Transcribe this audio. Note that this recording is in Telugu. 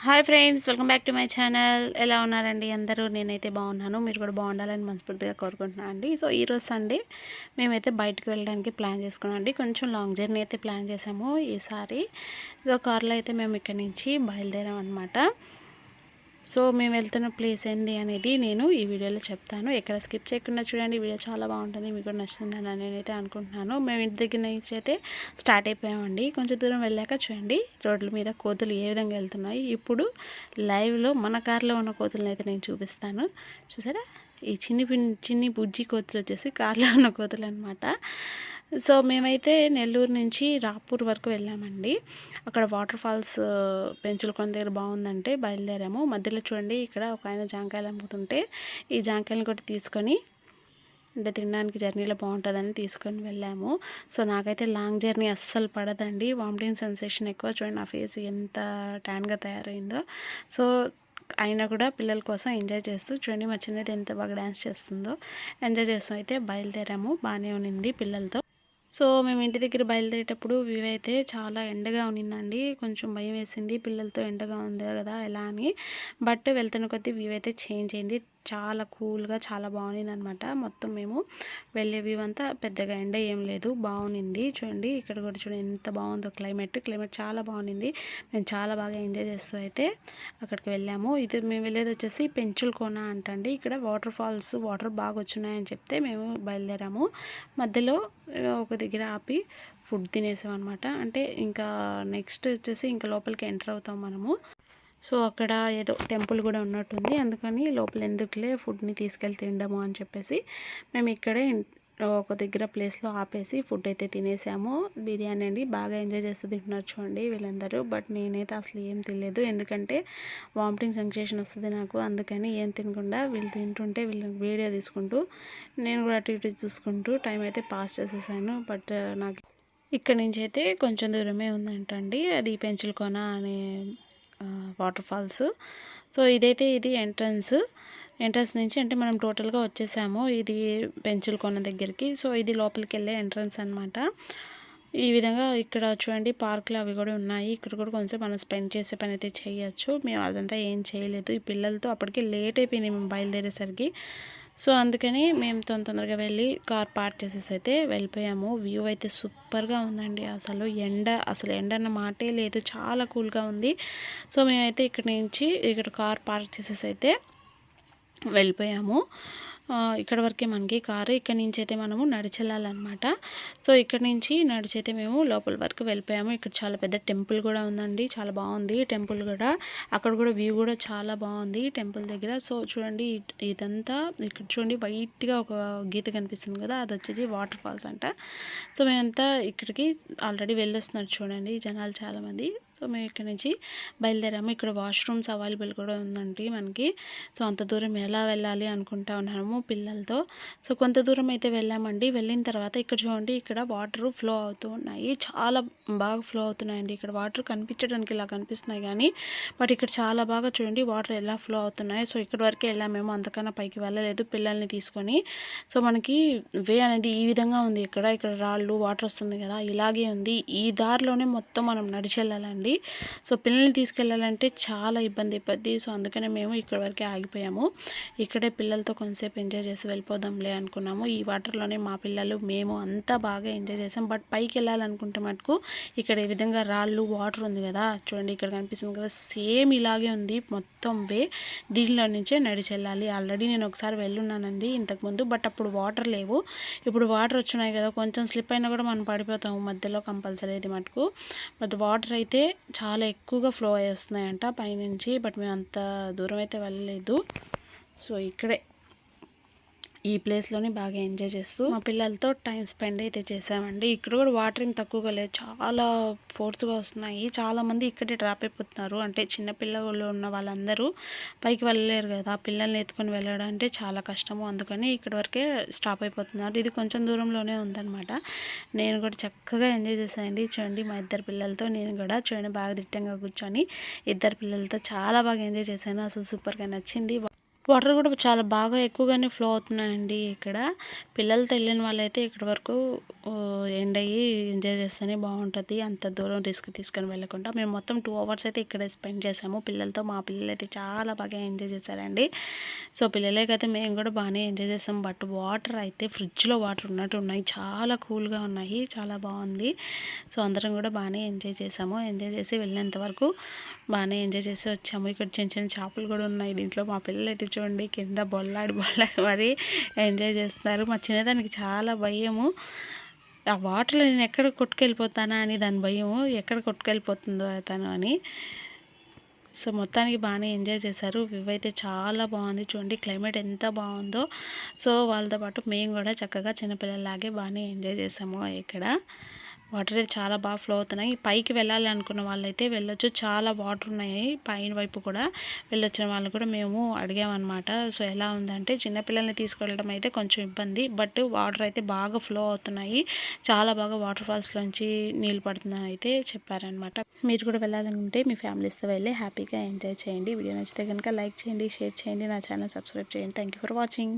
Hi friends, welcome back to my channel. ఎలా ఉన్నారండి అందరూ? నేనైతే బాగున్నాను. మీరు కూడా బాగుండాలని మనస్ఫూర్తిగా కోరుకుంటున్నాను అండి. సో ఈరోజు సండే మేమైతే బయటకు వెళ్ళడానికి ప్లాన్ చేసుకున్నాం అండి. కొంచెం లాంగ్ జర్నీ అయితే ప్లాన్ చేసాము ఈసారి. కార్లో అయితే మేము ఇక్కడి నుంచి బయలుదేరాం అనమాట. సో మేము వెళ్తున్న ప్లేస్ ఏంది అనేది నేను ఈ వీడియోలో చెప్తాను. ఎక్కడ స్కిప్ చేయకుండా చూడండి. వీడియో చాలా బాగుంటుంది, మీకు కూడా నచ్చుతుందని నేనైతే అనుకుంటున్నాను. మేము ఇంటి దగ్గర నుంచి అయితే స్టార్ట్ అయిపోయామండి. కొంచెం దూరం వెళ్ళాక చూడండి రోడ్ల మీద కోతులు ఏ విధంగా వెళ్తున్నాయి. ఇప్పుడు లైవ్లో మన కార్లో ఉన్న కోతులను అయితే నేను చూపిస్తాను. చూసారా, ఈ చిన్ని బుజ్జి కోతులు వచ్చేసి కార్లో ఉన్న కోతులు అనమాట. సో మేమైతే నెల్లూరు నుంచి రాపూర్ వరకు వెళ్ళామండి. అక్కడ వాటర్ ఫాల్స్ పెంచులకొండ దగ్గర బాగుందంటే బయలుదేరాము. మధ్యలో చూడండి ఇక్కడ ఒక ఆయన జాంకాయలు అమ్ముతుంటే ఈ జాంకాయలను కూడా తీసుకొని అంటే తినడానికి జర్నీలో బాగుంటుందని తీసుకొని వెళ్ళాము. సో నాకైతే లాంగ్ జర్నీ అస్సలు పడదండి. వామిటింగ్ సెన్సేషన్ ఎక్కువ. చూడండి నా ఫేస్ ఎంత ట్యాన్గా తయారైందో. సో అయినా కూడా పిల్లల కోసం ఎంజాయ్ చేస్తూ చూడండి మా చిన్నది ఎంత బాగా డ్యాన్స్ చేస్తుందో. ఎంజాయ్ చేస్తూ అయితే బయలుదేరాము. బాగానే ఉన్నింది పిల్లలతో. సో మేము ఇంటి దగ్గర బయలుదేరేటప్పుడు వ్యూ అయితే చాలా ఎండగా ఉన్నిందండి. కొంచెం భయం వేసింది, పిల్లలతో ఎండగా ఉంది కదా ఎలా అని. బట్ వెళ్తున్న కొద్దీ వ్యూ అయితే చేంజ్ అయింది. చాలా కూల్గా చాలా బాగుంది అనమాట. మొత్తం మేము వెళ్ళే వ్యూ అంతా పెద్దగా ఎండ ఏం లేదు, బాగుంది. చూడండి ఇక్కడ కూడా చూడండి ఎంత బాగుందో క్లైమేట్ చాలా బాగుంది. మేము చాలా బాగా ఎంజాయ్ చేస్తూ అయితే అక్కడికి వెళ్ళాము. ఇది మేము వెళ్ళేది వచ్చేసి పెంచులకోన అంటండి. ఇక్కడ వాటర్ ఫాల్స్ వాటర్ బాగా వచ్చున్నాయని చెప్తే మేము బయలుదేరాము. మధ్యలో ఒక దగ్గర ఆపి ఫుడ్ తినేసాం అనమాట. అంటే ఇంకా నెక్స్ట్ వచ్చేసి ఇంకా లోపలికి ఎంటర్ అవుతాం మనము. సో అక్కడ ఏదో టెంపుల్ కూడా ఉన్నట్టుంది, అందుకని లోపల ఎందుకులే ఫుడ్ని తీసుకెళ్ళి తినడము అని చెప్పేసి మేము ఇక్కడే ఒక దగ్గర ప్లేస్లో ఆపేసి ఫుడ్ అయితే తినేసాము. బిర్యానీ అండి, బాగా ఎంజాయ్ చేస్తూ తింటున్నారు చూడండి వీళ్ళందరూ. బట్ నేనైతే అసలు ఏం తినలేదు, ఎందుకంటే వామిటింగ్ సెన్సేషన్ వస్తుంది నాకు. అందుకని ఏం తినకుండా వీళ్ళు తింటుంటే వీళ్ళు వీడియో తీసుకుంటూ నేను కూడా అటు ఇటు చూసుకుంటూ టైం అయితే పాస్ చేసేసాను. బట్ నాకు ఇక్కడ నుంచి అయితే కొంచెం దూరమే ఉందంటండి, అది పెంచులకోన అనే వాటర్ ఫాల్స్. సో ఇది ఎంట్రన్స్ నుంచి అంటే మనం టోటల్గా వచ్చేసాము ఇది పెంచులకోన దగ్గరికి. సో ఇది లోపలికి వెళ్ళే ఎంట్రన్స్ అనమాట. ఈ విధంగా ఇక్కడ చూడండి పార్కులు అవి కూడా ఉన్నాయి. ఇక్కడ కూడా కొంచెం మనం స్పెండ్ చేసే పని అయితే చేయొచ్చు. మేము అదంతా ఏం చేయలేదు. ఈ పిల్లలతో అప్పటికి లేట్ అయిపోయింది మేము బయలుదేరేసరికి. సో అందుకని మేము తొందరగా వెళ్ళి కార్ పార్క్ చేసేసి అయితే వెళ్ళిపోయాము. వ్యూ అయితే సూపర్గా ఉందండి. అసలు ఎండ అన్న మాటే లేదు, చాలా కూల్గా ఉంది. సో మేమైతే ఇక్కడ కార్ పార్క్ చేసేసి అయితే వెళ్ళిపోయాము. ఇక్కడ వరకే మనకి కారు. ఇక్కడ నుంచి అయితే మనము నడిచెళ్ళాలన్నమాట. సో ఇక్కడ నుంచి నడిచైతే మేము లోపల వరకు వెళ్ళిపోయాము. ఇక్కడ చాలా పెద్ద టెంపుల్ కూడా ఉందండి, చాలా బాగుంది టెంపుల్ కూడా. అక్కడ కూడా వ్యూ కూడా చాలా బాగుంది టెంపుల్ దగ్గర. సో చూడండి ఇదంతా ఇక్కడ చూడండి వైట్గా ఒక గీత కనిపిస్తుంది కదా, అది వచ్చేసి వాటర్ ఫాల్స్ అంట. సో మేమంతా ఇక్కడికి ఆల్రెడీ వెళ్ళొస్తున్నారు చూడండి జనాలు చాలామంది. సో మేము ఇక్కడ నుంచి బయలుదేరాము. ఇక్కడ వాష్రూమ్స్ అవైలబుల్ కూడా ఉందండి మనకి. సో అంత దూరం ఎలా వెళ్ళాలి అనుకుంటా ఉన్నాము పిల్లలతో. సో కొంత దూరం అయితే వెళ్ళామండి. వెళ్ళిన తర్వాత ఇక్కడ చూడండి ఇక్కడ వాటర్ ఫ్లో అవుతూ ఉన్నాయి, చాలా బాగా ఫ్లో అవుతున్నాయండి. ఇక్కడ వాటర్ కనిపించడానికి ఇలా కనిపిస్తున్నాయి కానీ బట్ ఇక్కడ చాలా బాగా చూడండి వాటర్ ఎలా ఫ్లో అవుతున్నాయి. సో ఇక్కడ వరకే వెళ్ళామేమో, అంతకన్నా పైకి వెళ్ళలేదు పిల్లల్ని తీసుకొని. సో మనకి వే అనేది ఈ విధంగా ఉంది. ఇక్కడ రాళ్ళు వాటర్ వస్తుంది కదా, ఇలాగే ఉంది. ఈ దారిలోనే మొత్తం మనం నడిచెళ్ళాలండి. సో పిల్లల్ని తీసుకెళ్ళాలంటే చాలా ఇబ్బంది. సో అందుకనే మేము ఇక్కడ వరకే ఆగిపోయాము. ఇక్కడే పిల్లలతో కొంతసేపు ఎంజాయ్ చేసి వెళ్ళిపోదాంలే అనుకున్నాము. ఈ వాటర్లోనే మా పిల్లలు మేము అంతా బాగా ఎంజాయ్ చేసాం. బట్ పైకి వెళ్ళాలనుకుంటే మటుకు ఇక్కడ ఈ విధంగా రాళ్ళు వాటర్ ఉంది కదా, చూడండి ఇక్కడ కనిపిస్తుంది కదా, సేమ్ ఇలాగే ఉంది మొత్తం వే. దీనిలో నుంచే నడిచెళ్ళాలి. ఆల్రెడీ నేను ఒకసారి వెళ్ళున్నానండి ఇంతకుముందు, బట్ అప్పుడు వాటర్ లేవు. ఇప్పుడు వాటర్ వచ్చినాయి కదా, కొంచెం స్లిప్ అయినా కూడా మనం పడిపోతాము మధ్యలో కంపల్సరీ ఇది మటుకు. బట్ వాటర్ అయితే చాలా ఎక్కువగా ఫ్లో అయ్యి వస్తున్నాయంట పైనుంచి. బట్ మేము అంత దూరం అయితే వెళ్ళలేదు. సో ఇక్కడే ఈ ప్లేస్లోని బాగా ఎంజాయ్ చేస్తూ మా పిల్లలతో టైం స్పెండ్ అయితే చేసామండి. ఇక్కడ కూడా వాటర్ ఏం తక్కువగా లేదు, చాలా ఫోర్స్గా వస్తున్నాయి. చాలామంది ఇక్కడే డ్రాప్ అయిపోతున్నారు. అంటే చిన్న పిల్లలు ఉన్న వాళ్ళందరూ పైకి వెళ్ళలేరు కదా, పిల్లల్ని ఎత్తుకొని వెళ్ళడం అంటే చాలా కష్టము. అందుకని ఇక్కడ వరకే స్టాప్ అయిపోతున్నారు. ఇది కొంచెం దూరంలోనే ఉందన్నమాట. నేను కూడా చక్కగా ఎంజాయ్ చేశానండి. చూడండి మా ఇద్దరు పిల్లలతో నేను కూడా చూడండి బాగా దిట్టంగా కూర్చొని ఇద్దరు పిల్లలతో చాలా బాగా ఎంజాయ్ చేశాను. అసలు సూపర్గా నచ్చింది. వాటర్ కూడా చాలా బాగా ఎక్కువగానే ఫ్లో అవుతున్నాయండి ఇక్కడ. పిల్లలతో వెళ్ళిన వాళ్ళైతే ఇక్కడి వరకు ఎండ్ అయ్యి ఎంజాయ్ చేస్తేనే బాగుంటుంది, అంత దూరం రిస్క్ తీసుకొని వెళ్ళకుండా. మేము మొత్తం 2 అవర్స్ అయితే ఇక్కడే స్పెండ్ చేసాము పిల్లలతో. మా పిల్లలు అయితే చాలా బాగా ఎంజాయ్ చేశారండి. సో పిల్లలకైతే మేము కూడా బాగానే ఎంజాయ్ చేసాం. బట్ వాటర్ అయితే ఫ్రిడ్జ్లో వాటర్ ఉన్నట్టు ఉన్నాయి, చాలా కూల్గా ఉన్నాయి, చాలా బాగుంది. సో అందరం కూడా బాగానే ఎంజాయ్ చేసాము. ఎంజాయ్ చేసి వెళ్ళేంత వరకు బాగానే ఎంజాయ్ చేసి వచ్చాము. ఇక్కడ చిన్న చిన్న చేపలు కూడా ఉన్నాయి దీంట్లో. మా పిల్లలు అయితే చూడండి కింద బొల్లాడి మరి ఎంజాయ్ చేస్తున్నారు. మా చిన్నదానికి చాలా భయము, ఆ వాటర్లో నేను ఎక్కడ కొట్టుకెళ్ళిపోతానా అని దాని భయము, ఎక్కడ కొట్టుకెళ్ళిపోతుందో తను అని. సో మొత్తానికి బాగానే ఎంజాయ్ చేశారు. వ్యూ అయితే చాలా బాగుంది, చూడండి క్లైమేట్ ఎంత బాగుందో. సో వాళ్ళతో పాటు మేము కూడా చక్కగా చిన్నపిల్లలాగే బాగానే ఎంజాయ్ చేసాము. ఇక్కడ వాటర్ అయితే చాలా బాగా ఫ్లో అవుతున్నాయి. పైకి వెళ్ళాలి అనుకున్న వాళ్ళైతే వెళ్ళొచ్చు, చాలా వాటర్ ఉన్నాయి పైన వైపు కూడా. వెళ్ళొచ్చిన వాళ్ళు కూడా మేము అడిగామన్నమాట. సో ఎలా ఉందంటే చిన్నపిల్లల్ని తీసుకెళ్ళడం అయితే కొంచెం ఇబ్బంది, బట్ వాటర్ అయితే బాగా ఫ్లో అవుతున్నాయి, చాలా బాగా వాటర్ ఫాల్స్లోంచి నీళ్ళు పడుతున్నాయి అయితే చెప్పారనమాట. మీరు కూడా వెళ్ళాలనుకుంటే మీ ఫ్యామిలీస్తో వెళ్ళి హ్యాపీగా ఎంజాయ్ చేయండి. వీడియో నచ్చితే కనుక లైక్ చేయండి, షేర్ చేయండి, నా ఛానల్ సబ్స్క్రైబ్ చేయండి. Thank you for watching.